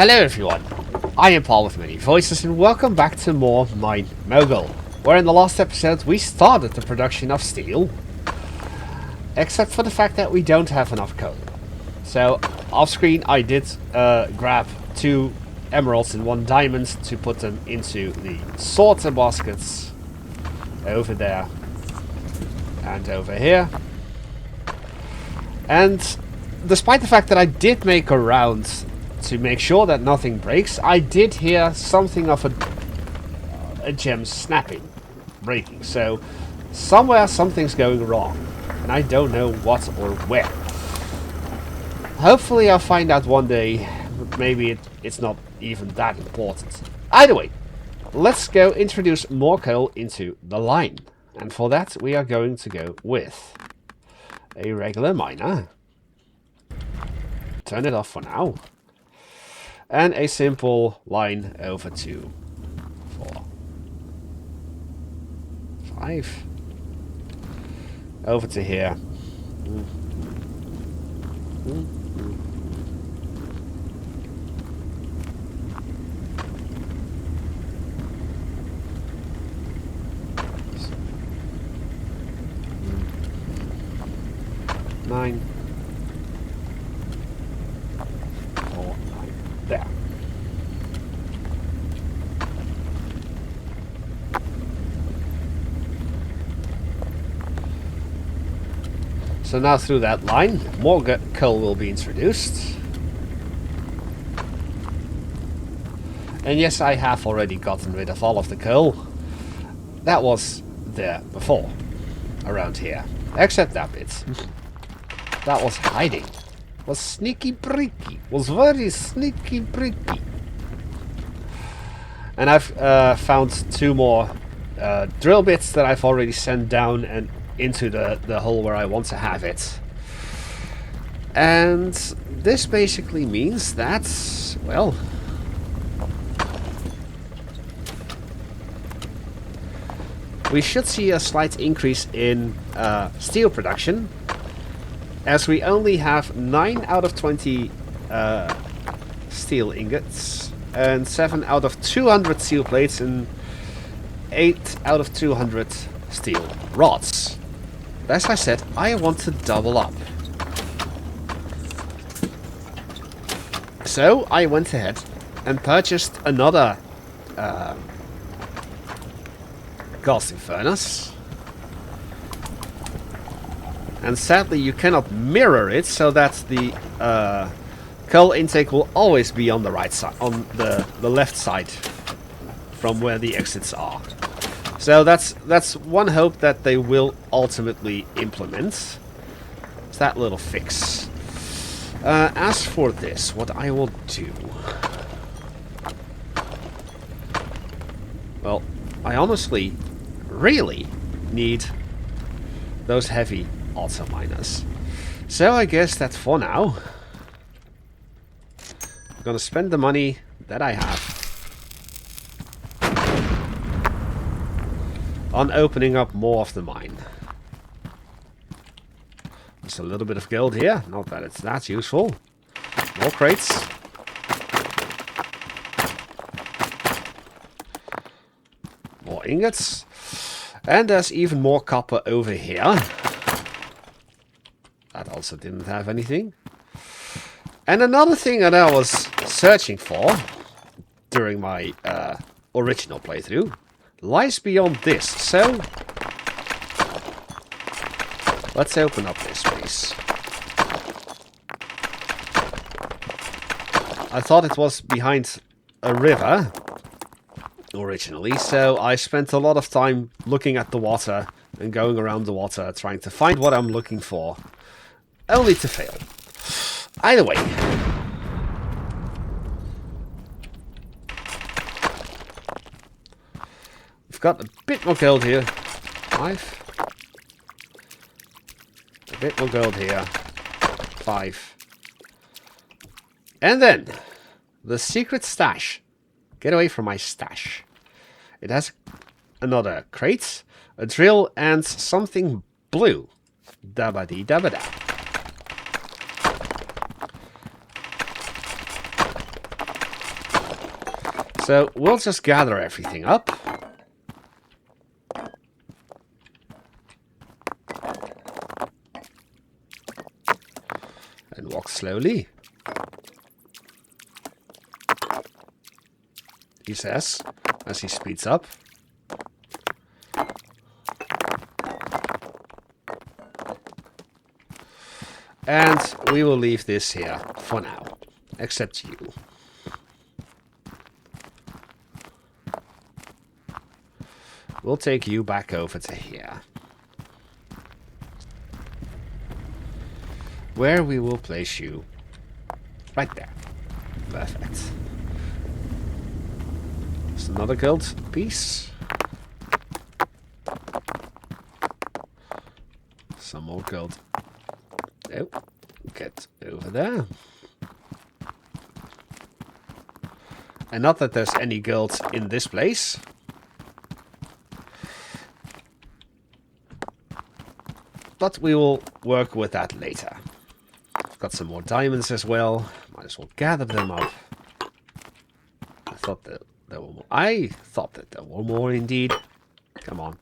Hello everyone, I am Paul with many voices and welcome back to more Mine Mogul, where in the last episode we started the production of steel, except for the fact that we don't have enough coal. So off screen I did grab 2 emeralds and 1 diamond to put them into the sorter baskets over there and over here. And despite the fact that I did make a round to make sure that nothing breaks, I did hear something of a gem snapping, breaking. So somewhere something's going wrong, and I don't know what or where. Hopefully I'll find out one day, but maybe it's not even that important. Either way, let's go introduce more coal into the line. And for that we are going to go with a regular miner. Turn it off for now. And a simple line over to 4, 5. Over to here. Nine. 4, 9. There. So now through that line, more coal will be introduced. And yes, I have already gotten rid of all of the coal that was there before, around here. Except that bit. That was hiding. Was sneaky bricky. Was very sneaky bricky. And I've found 2 more drill bits that I've already sent down and into the hole where I want to have it. And this basically means that, well, we should see a slight increase in steel production, as we only have 9 out of 20 steel ingots, and 7 out of 200 steel plates, and 8 out of 200 steel rods. As I said, I want to double up. So I went ahead and purchased another casting furnace. And sadly you cannot mirror it, so that the coal intake will always be on the right side, on the left side from where the exits are. So that's one hope that they will ultimately implement. It's that little fix. As for this, what I will do, well, I honestly really need those heavy auto miners. So I guess that for now, I'm gonna spend the money that I have on opening up more of the mine. Just a little bit of gold here, not that it's that useful. More crates. More ingots. And there's even more copper over here. That also didn't have anything. And another thing that I was searching for during my original playthrough lies beyond this. So let's open up this space. I thought it was behind a river originally, so I spent a lot of time looking at the water and going around the water trying to find what I'm looking for, only to fail. Either way, we've got a bit more gold here. 5. A bit more gold here. 5. And then the secret stash. Get away from my stash. It has another crate, a drill, and something blue. Dabba-dee dabba-da. So we'll just gather everything up. And walk slowly. He says, as he speeds up. And we will leave this here for now, except you. We'll take you back over to here, where we will place you right there. Perfect. There's another gold piece. Some more gold. Oh, get over there. And not that there's any gold in this place. But we will work with that later. I've got some more diamonds as well. Might as well gather them up. I thought that there were more. I thought that there were more indeed. Come on.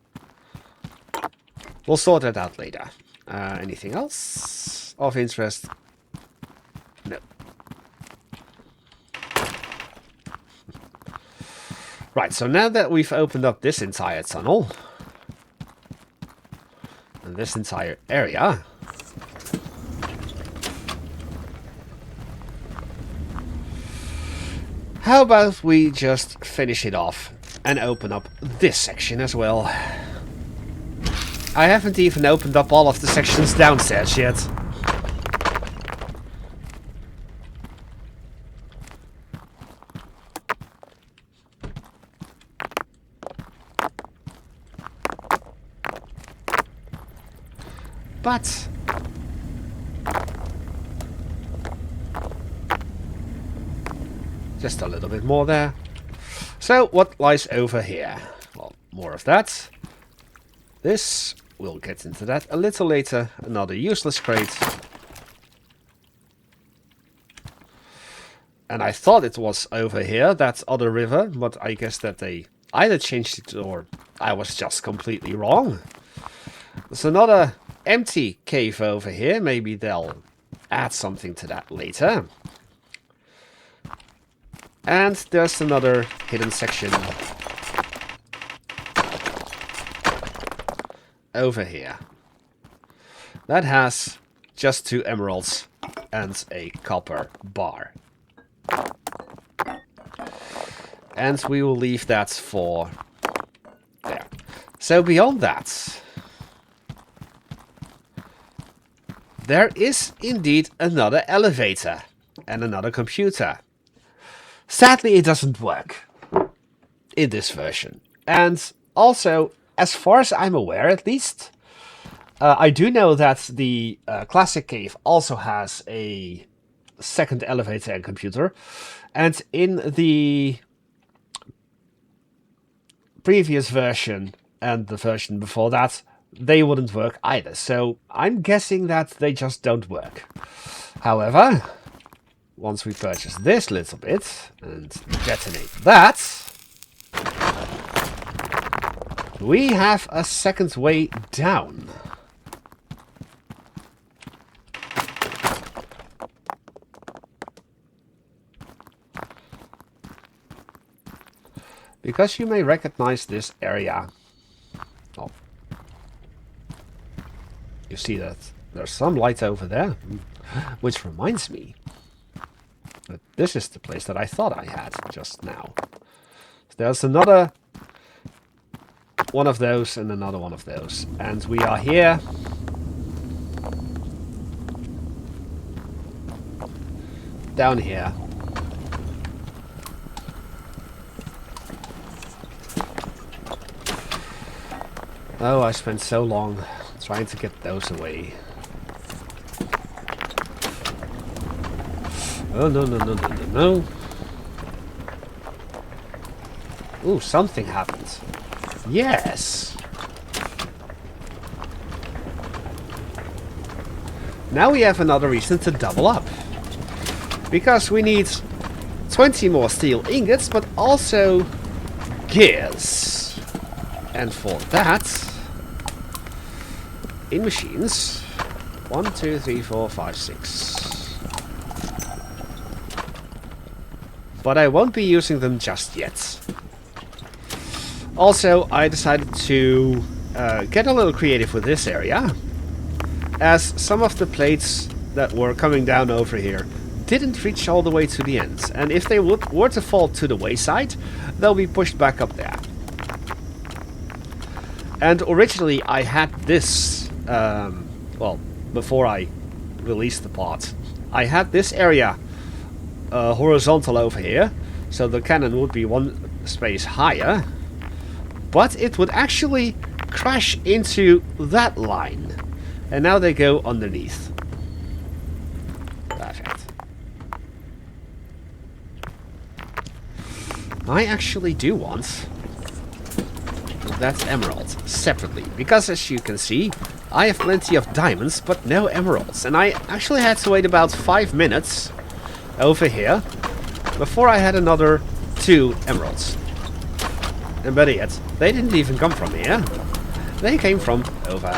We'll sort that out later. Anything else of interest? No. Right, so now that we've opened up this entire tunnel, and this entire area, how about we just finish it off and open up this section as well? I haven't even opened up all of the sections downstairs yet. But just a little bit more there. So what lies over here? Well, more of that. This, we'll get into that a little later. Another useless crate. And I thought it was over here, that other river, but I guess that they either changed it or I was just completely wrong. There's another empty cave over here. Maybe they'll add something to that later. And there's another hidden section over here that has just 2 emeralds and a copper bar. And we will leave that for there. So beyond that, there is indeed another elevator and another computer. Sadly, it doesn't work in this version. And also, as far as I'm aware at least, I do know that the classic cave also has a second elevator and computer. And in the previous version and the version before that, they wouldn't work either. So I'm guessing that they just don't work. However, once we purchase this little bit and detonate that, we have a second way down. Because you may recognize this area. Oh. You see that there's some light over there, which reminds me that this is the place that I thought I had just now. There's another one of those and another one of those. And we are here. Down here. Oh, I spent so long trying to get those away. Oh, no, no, no, no, no, no. Ooh, something happened. Yes! Now we have another reason to double up. Because we need 20 more steel ingots, but also gears. And for that, in machines, 1, 2, 3, 4, 5, 6. But I won't be using them just yet. Also, I decided to get a little creative with this area, as some of the plates that were coming down over here didn't reach all the way to the end, and if they were to fall to the wayside, they'll be pushed back up there. And originally I had this, well, before I released the part, I had this area horizontal over here, so the cannon would be one space higher, but it would actually crash into that line, and now they go underneath. Perfect. I actually do want that emerald separately, because as you can see, I have plenty of diamonds but no emeralds, and I actually had to wait about 5 minutes over here before I had another 2 emeralds. And better yet, they didn't even come from here, they came from over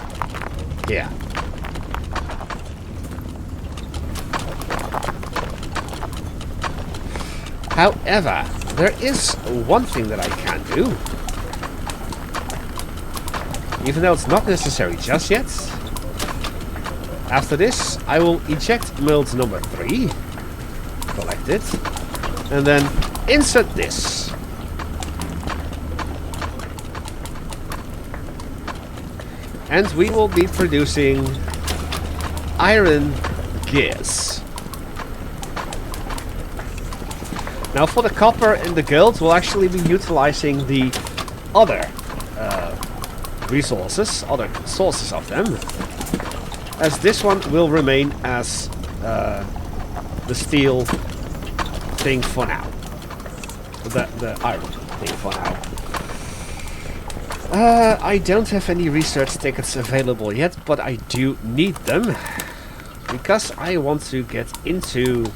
here. However, there is one thing that I can do, even though it's not necessary just yet. After this, I will eject mold number 3, collect it, and then insert this. And we will be producing iron gears. Now for the copper and the gold, we'll actually be utilizing the other resources, other sources of them, as this one will remain as the steel thing for now. The iron thing for now. I don't have any research tickets available yet, but I do need them, because I want to get into...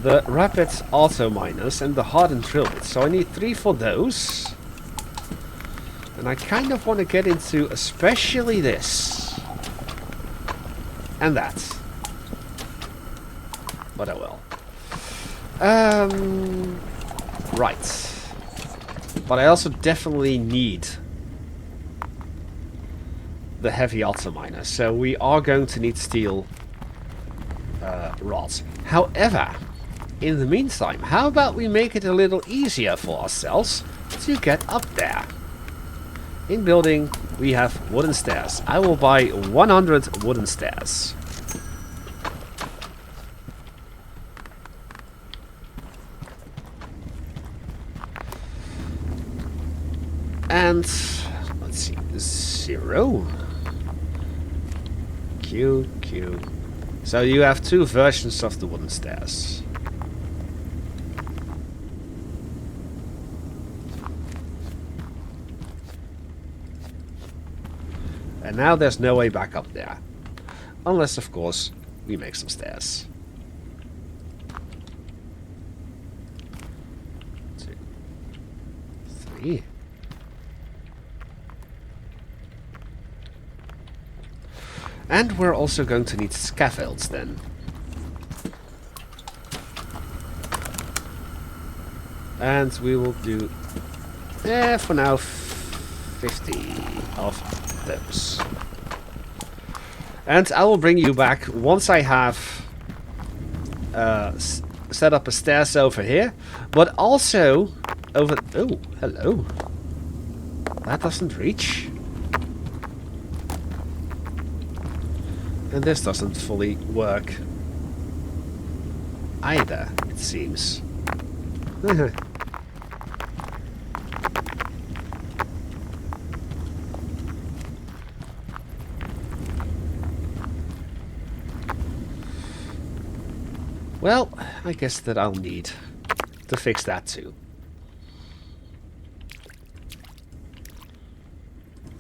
the rapid auto miners and the hardened drill bits. So I need 3 for those. And I kind of want to get into especially this. And that. But I will. Right. But I also definitely need the heavy auto miner. So we are going to need steel rods. However, in the meantime, how about we make it a little easier for ourselves to get up there? In building, we have wooden stairs. I will buy 100 wooden stairs. And let's see, 0. Q. So you have 2 versions of the wooden stairs. And now there's no way back up there. Unless, of course, we make some stairs. 2, 3. And we're also going to need scaffolds then. And we will do, for now, 50 of those. And I will bring you back once I have set up a stairs over here, but also over... Oh, hello. That doesn't reach. And this doesn't fully work either, it seems. Well, I guess that I'll need to fix that too.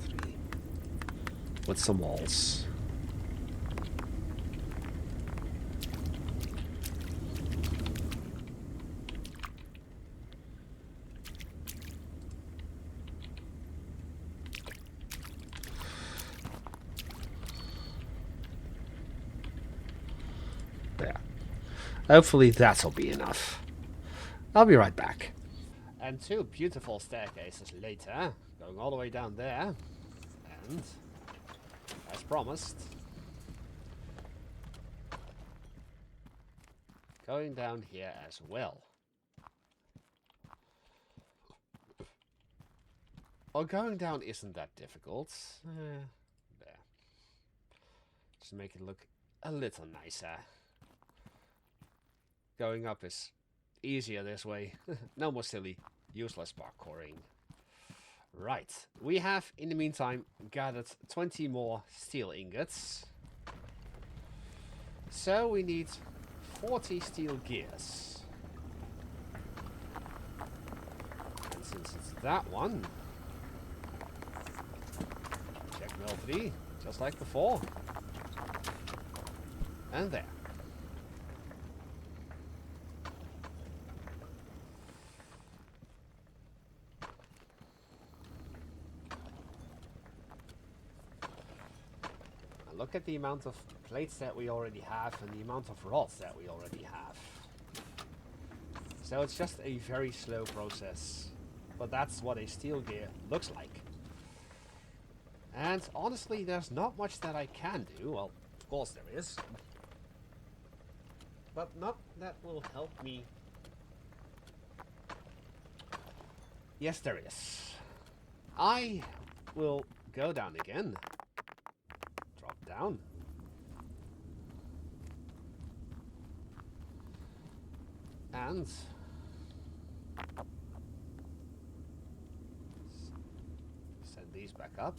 3. With some walls. Hopefully that'll be enough. I'll be right back. And two beautiful staircases later, going all the way down there. And, as promised, going down here as well. Oh, going down isn't that difficult. There. Just make it look a little nicer. Going up is easier this way. No more silly, useless parkouring. Right. We have, in the meantime, gathered 20 more steel ingots. So we need 40 steel gears. And since it's that one, check melody, just like before. And there. And look at the amount of plates that we already have and the amount of rods that we already have. So it's just a very slow process. But that's what a steel gear looks like. And honestly, there's not much that I can do. Well, of course there is. But not that will help me. Yes, there is. I will go down again. Drop down. And send these back up.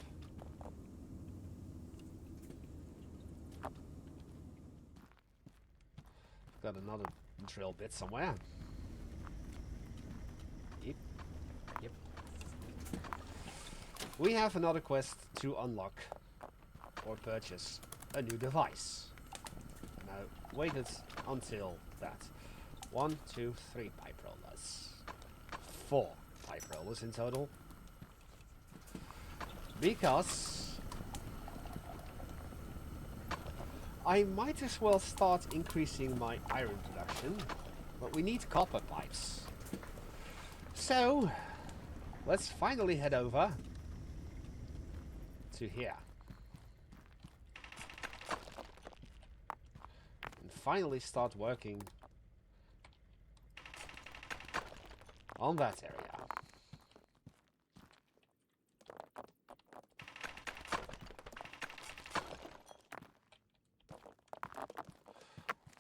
Got another drill bit somewhere. Yep. Yep. We have another quest to unlock or purchase a new device. Now, waited until that. 1, 2, 3 pipe rollers. 4 pipe rollers in total. Because I might as well start increasing my iron production, but we need copper pipes. So, let's finally head over to here. And finally start working on that area.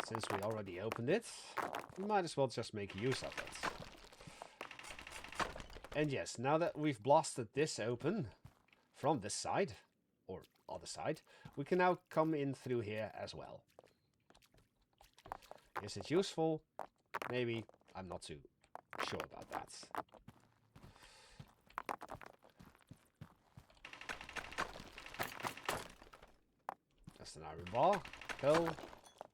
Since we already opened it, we might as well just make use of it. And yes, now that we've blasted this open from this side, or other side, we can now come in through here as well. Is it useful? Maybe. I'm not too sure about that. Just an iron bar. Coal.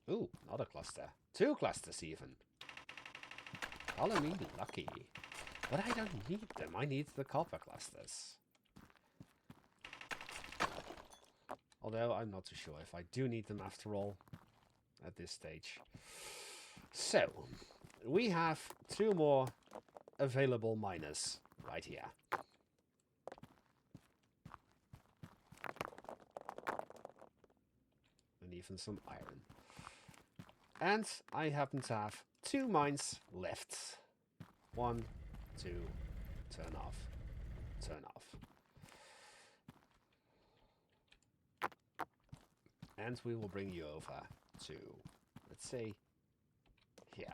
Ooh, another cluster. 2 clusters even. Follow me lucky. But I don't need them. I need the copper clusters. Although I'm not too sure if I do need them after all at this stage. So, we have 2 more available miners right here. And even some iron. And I happen to have 2 mines left. 1, 2, turn off, turn off. And we will bring you over to, let's say, here.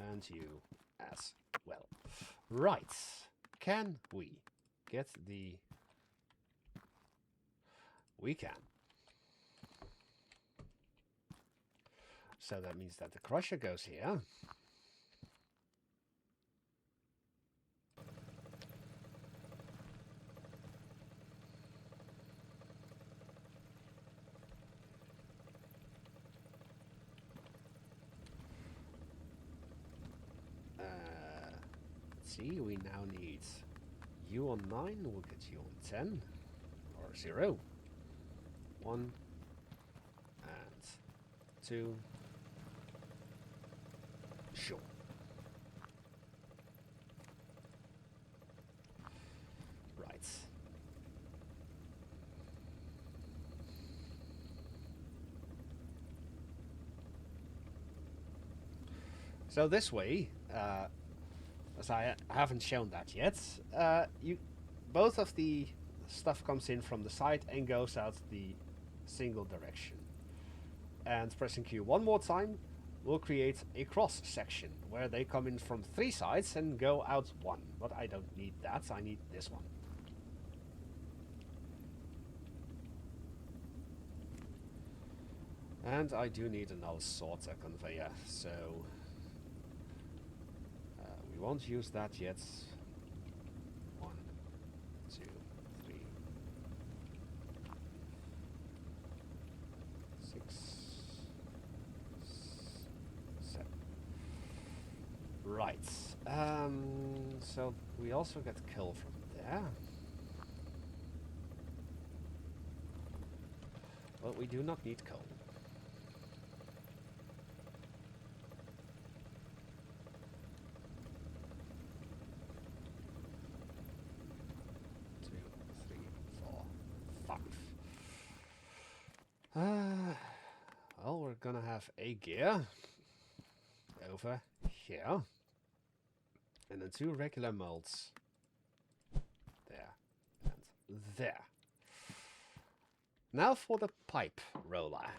And you as well. Right. Can we get the... We can. So that means that the crusher goes here. Let's see, we now need you on 9, we'll get you on 10. Or 0. 1, And 2. Sure. Right. So this way, as I haven't shown that yet, both of the stuff comes in from the side and goes out the single direction. And pressing Q one more time will create a cross section where they come in from 3 sides and go out 1. But I don't need that, I need this one. And I do need another sorter conveyor, so we won't use that yet. 1, 2, 3, 6, 7. Right. So we also get coal from there. Well, we do not need coal. Well, we're gonna have a gear over here, and then 2 regular molds there and there. Now for the pipe roller.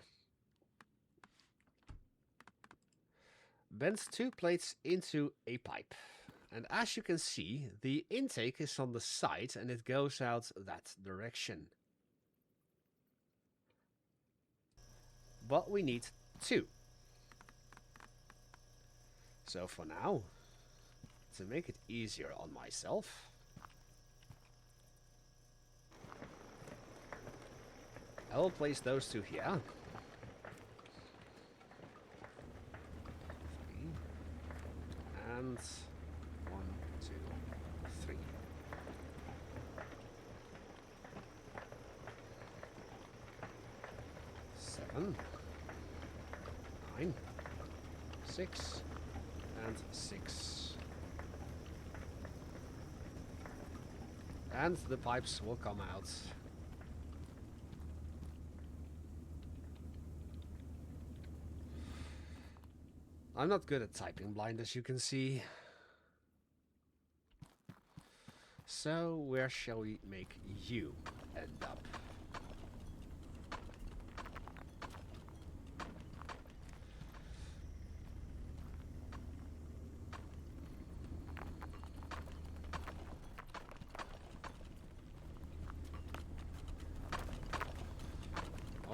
Bends 2 plates into a pipe, and as you can see, the intake is on the side and it goes out that direction. But we need 2. So for now, to make it easier on myself, I will place those 2 here. 3. And 1, 2, 3. Seven, 9, 6, and 6. And the pipes will come out. I'm not good at typing blind, as you can see. So where shall we make you end up?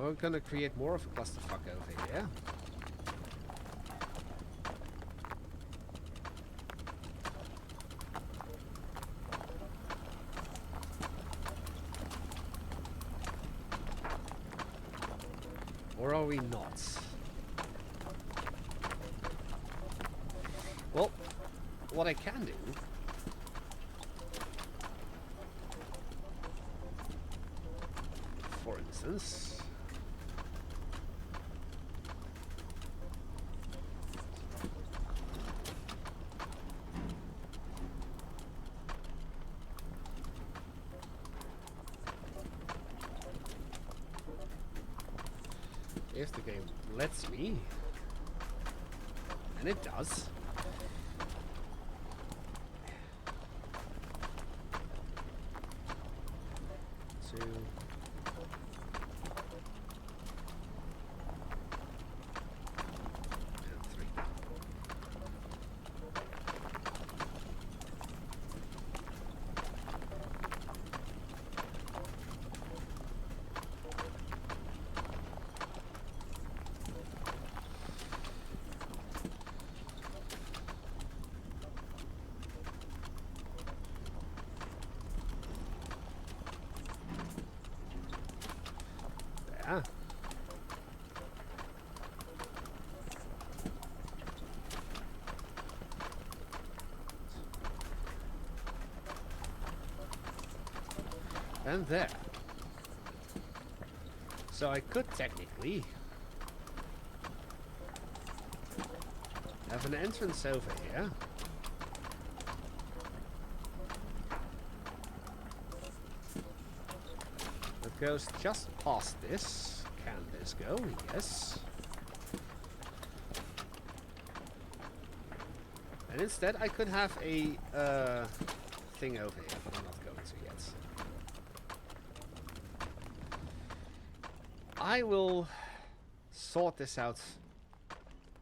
We're gonna create more of a clusterfuck over here. Or are we not? Well, what I can do for instance, if the game lets me, and it does, two, and 3. There. And there. So I could technically have an entrance over here. It goes just past this. Can this go? Yes. And instead I could have a thing over here, but I'm not going to yet. I will sort this out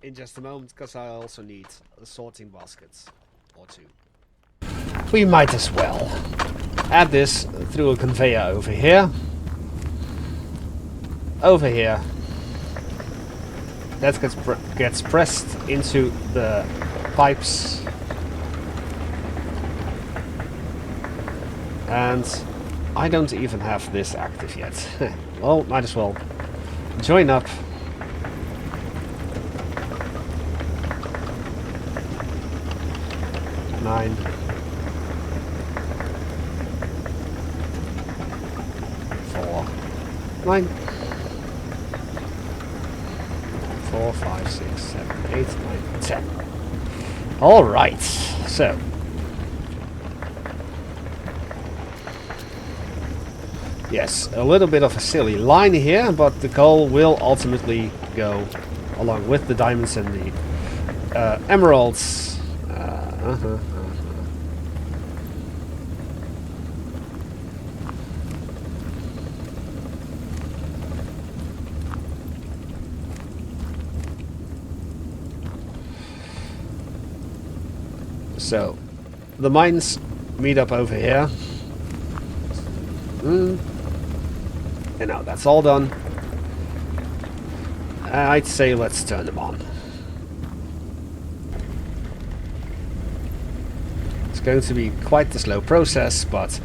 in just a moment, because I also need a sorting basket or two. We might as well add this through a conveyor over here. Over here. That gets pressed into the pipes. And I don't even have this active yet. Well, might as well join up. Nine. 4. 9. 4, 5, 6, 7, 8, 9, 10. Alright, so. Yes, a little bit of a silly line here, but the coal will ultimately go along with the diamonds and the emeralds. So, the mines meet up over here. And now that's all done. I'd say let's turn them on. It's going to be quite the slow process, but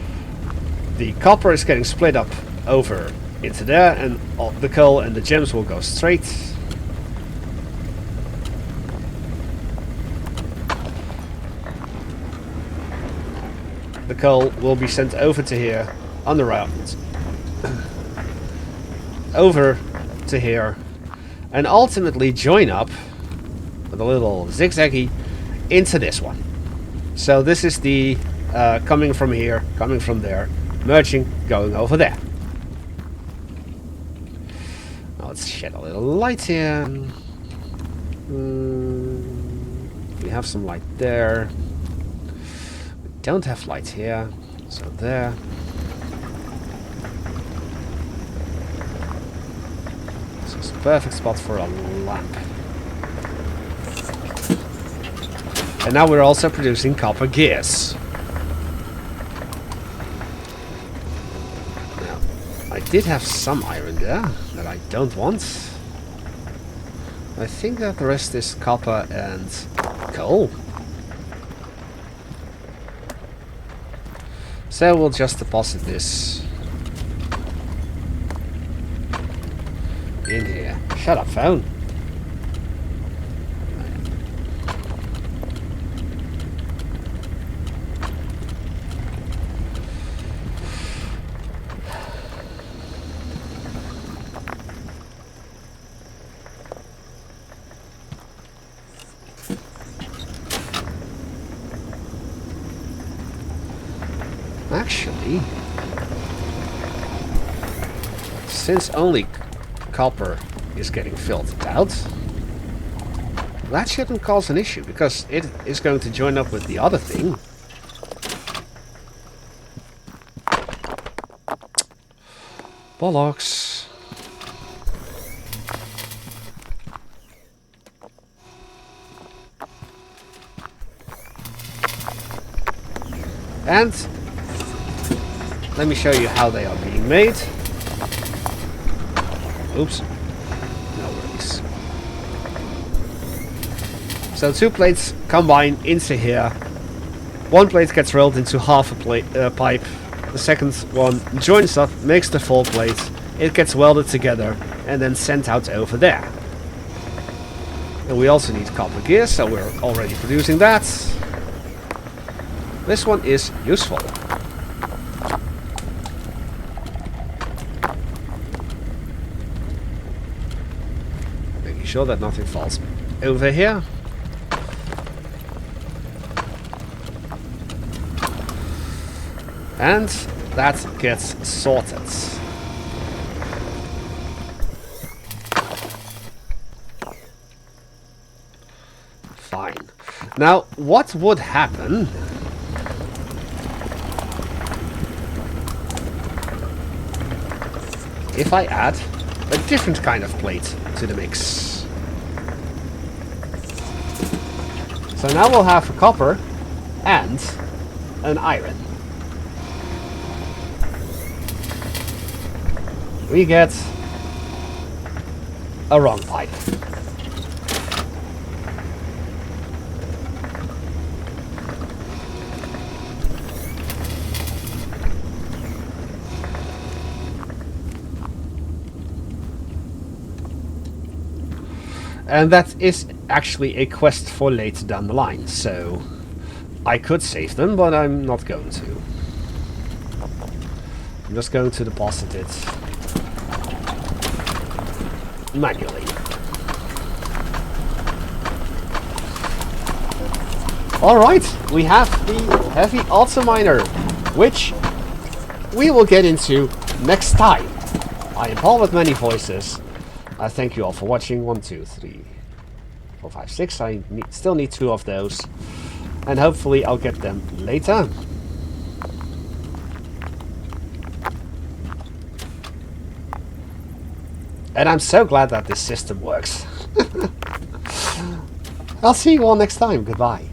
the copper is getting split up over into there, and all the coal and the gems will go straight. The coal will be sent over to here, underground, over to here, and ultimately join up with a little zigzaggy into this one. So this is the coming from here, coming from there, merging, going over there. Now let's shed a little light here. We have some light there. Don't have light here, so there. This is a perfect spot for a lamp. And now we're also producing copper gears. Now, I did have some iron there that I don't want. I think that the rest is copper and coal. So we'll just deposit this in here. Shut up, phone. Actually, since only copper is getting filtered out, that shouldn't cause an issue, because it is going to join up with the other thing. Bollocks. And let me show you how they are being made. Oops. No worries. So 2 plates combine into here. 1 plate gets rolled into half a pipe. The second one joins up, makes the full plate. It gets welded together and then sent out over there. And we also need copper gears, so we're already producing that. This one is useful. Making sure that nothing falls over here. And that gets sorted. Fine. Now, what would happen if I add a different kind of plate to the mix? So now we'll have a copper and an iron. We get a wrong pipe. And that is actually a quest for later down the line, so I could save them, but I'm not going to. I'm just going to deposit it manually. Alright, we have the heavy auto miner, which we will get into next time. I am Paul with many voices. I thank you all for watching. 1, 2, 3, 4, 5, 6. I still need 2 of those. And hopefully I'll get them later. And I'm so glad that this system works. I'll see you all next time. Goodbye.